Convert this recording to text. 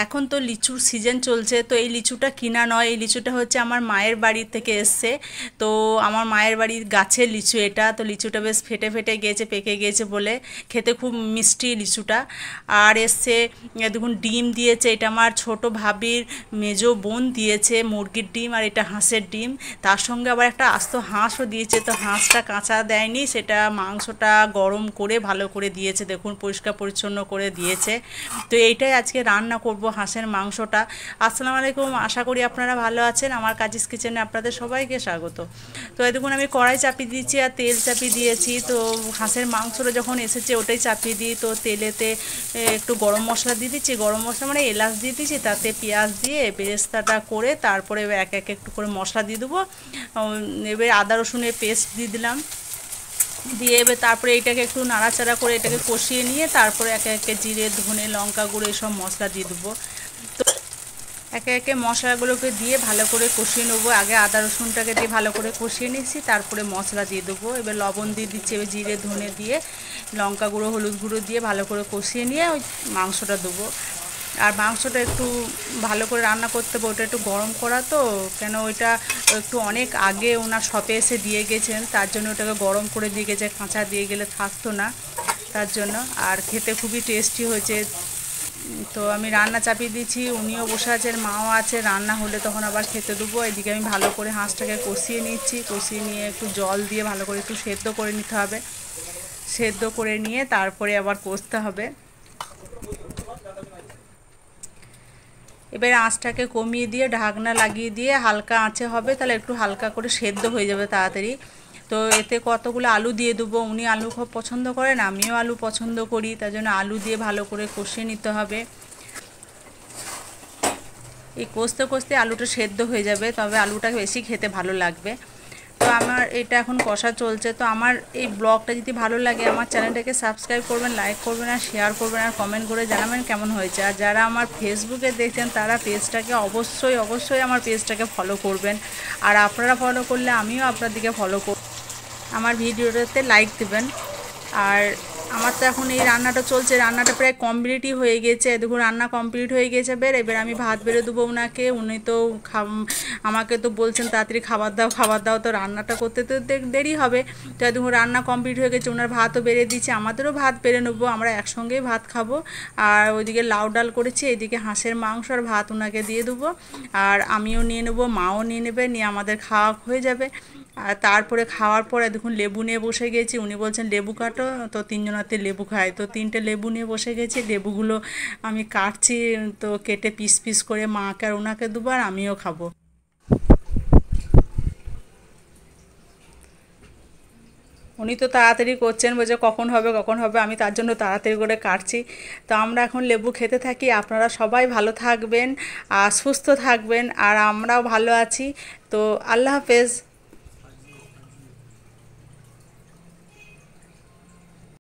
এখন তো লিচুর সিজন চলছে, তো এই লিচুটা কিনা নয়, এই লিচুটা হচ্ছে আমার মায়ের বাড়ি থেকে এসছে। তো আমার মায়ের বাড়ির গাছের লিচু এটা, তো লিচুটা বেশ ফেটে ফেটে গিয়েছে, পেকে গিয়েছে বলে, খেতে খুব মিষ্টি লিচুটা। আর এসছে দেখুন ডিম দিয়েছে, এটা আমার ছোট ভাবির মেজো বোন দিয়েছে, মুরগির ডিম, আর এটা হাঁসের ডিম। তার সঙ্গে আবার একটা আস্ত হাঁসও দিয়েছে, তো হাঁসটা কাঁচা দেয়নি, সেটা মাংসটা গরম করে ভালো করে দিয়েছে, দেখুন পরিষ্কার পরিচ্ছন্ন করে দিয়েছে। তো এইটাই আজকে রান্না করব, হাঁসের মাংসটা। আসসালামু আলাইকুম, আশা করি আপনারা ভালো আছেন। আমার কাজিস কিচেনে আপনাদের সবাইকে স্বাগত। তো এই দেখুন আমি কড়াই চাপিয়ে দিয়েছি আর তেল চাপিয়ে দিয়েছি। তো হাঁসের মাংসটা যখন এসেছে ওটাই চাপিয়ে দিই, তো তেলেতে একটু গরম মশলা দিয়ে দিচ্ছি, গরম মশলা মানে এলাচ দিয়ে দিচ্ছি, তাতে পেঁয়াজ দিয়ে বেরেস্তাটা করে তারপরে এক এক একটু করে মশলা দিয়ে দেবো। এবার আদা রসুনের পেস্ট দিয়ে দিলাম, দিয়ে এবার তারপরে এটাকে একটু নাড়াচাড়া করে এটাকে কষিয়ে নিয়ে তারপরে একে একে জিরে ধনে লঙ্কা গুঁড়ো এসব মশলা দিয়ে দেবো। তো একে একে মশলাগুলোকে দিয়ে ভালো করে কষিয়ে নেবো। আগে আদা রসুনটাকে দিয়ে ভালো করে কষিয়ে নিচ্ছি, তারপরে মশলা দিয়ে দেবো। এবার লবণ দিয়ে দিচ্ছি, এবার জিরে ধনে দিয়ে লঙ্কা গুঁড়ো হলুদ গুঁড়ো দিয়ে ভালো করে কষিয়ে নিয়ে ওই মাংসটা দেবো। আর মাংসটা একটু ভালো করে রান্না করতে হবে, ওটা একটু গরম করা তো, কেন ওইটা একটু অনেক আগে ওনার শপে এসে দিয়ে গেছেন, তার জন্য ওটাকে গরম করে দিয়ে গেছে, কাঁচা দিয়ে গেলে থাকতো না, তার জন্য। আর খেতে খুবই টেস্টি হয়েছে। তো আমি রান্না চাপিয়ে দিয়েছি, উনিও বসে আছেন, মাও আছে, রান্না হলে তখন আবার খেতে দেবো। এদিকে আমি ভালো করে হাঁসটাকে কষিয়ে নিচ্ছি, কষিয়ে নিয়ে একটু জল দিয়ে ভালো করে একটু সেদ্ধ করে নিতে হবে, সেদ্ধ করে নিয়ে তারপরে আবার কষতে হবে। এবার আঁচটাকে কমিয়ে দিয়ে ঢাকনা লাগিয়ে দিয়ে হালকা আঁচে হবে, তাহলে একটু হালকা করে সেদ্ধ হয়ে যাবে তাড়াতাড়ি। তো এতে কতগুলো আলু দিয়ে দেবো, উনি আলু খুব পছন্দ করেন, আমিও আলু পছন্দ করি, তার জন্য আলু দিয়ে ভালো করে কষিয়ে নিতে হবে। এই কষতে কষতে আলুটা সেদ্ধ হয়ে যাবে, তবে আলুটা বেশি খেতে ভালো লাগবে। তো আমার এটা এখন কষা চলছে। তো আমার এই ব্লগটা যদি ভালো লাগে আমার চ্যানেলটাকে সাবস্ক্রাইব করবেন, লাইক করবেন, আর শেয়ার করবেন, আর কমেন্ট করে জানাবেন কেমন হয়েছে। আর যারা আমার ফেসবুকে দেখছেন তারা পেজটাকে অবশ্যই অবশ্যই আমার পেজটাকে ফলো করবেন। আর আপনারা ফলো করলে আমিও আপনাদেরকে ফলো করব, আমার ভিডিওটাতে লাইক দেবেন। আর আমার তো এখন এই রান্নাটা চলছে, রান্নাটা প্রায় কমপ্লিটই হয়ে গেছে, দেখুন রান্না কমপ্লিট হয়ে গেছে। এবার আমি ভাত বেড়ে দেবো ওনাকে, উনি তো আমাকে তো বলছেন তাড়াতাড়ি খাবার দাও খাবার দাও, তো রান্নাটা করতে তো দেরি হবে। তো দেখুন রান্না কমপ্লিট হয়ে গেছে, ওনার ভাতও বেড়ে দিচ্ছি, আমাদেরও ভাত বেড়ে নেবো, আমরা একসঙ্গেই ভাত খাবো। আর ওইদিকে লাউ ডাল করেছি, এইদিকে হাঁসের মাংস আর ভাত ওনাকে দিয়ে দেবো, আর আমিও নিয়ে নেবো, মাও নিয়ে নেবে, নিয়ে আমাদের খাওয়া হয়ে যাবে। আর তারপরে খাওয়ার পরে দেখুন লেবু নিয়ে বসে গেছি, উনি বলছেন লেবু কাটো, তো তিনজনাতে লেবু খাই, তো 3টে লেবু নিয়ে বসে গেছি। লেবুগুলো আমি কাটছি, তো কেটে পিস পিস করে মাকে আর ওনাকে দেবো, আর আমিও খাবো। উনি তো তাড়াতাড়ি করছেন, বলছে কখন হবে কখন হবে, আমি তার জন্য তাড়াতাড়ি করে কাটছি। তো আমরা এখন লেবু খেতে থাকি। আপনারা সবাই ভালো থাকবেন আর সুস্থ থাকবেন, আর আমরাও ভালো আছি। তো আল্লাহ হাফেজ।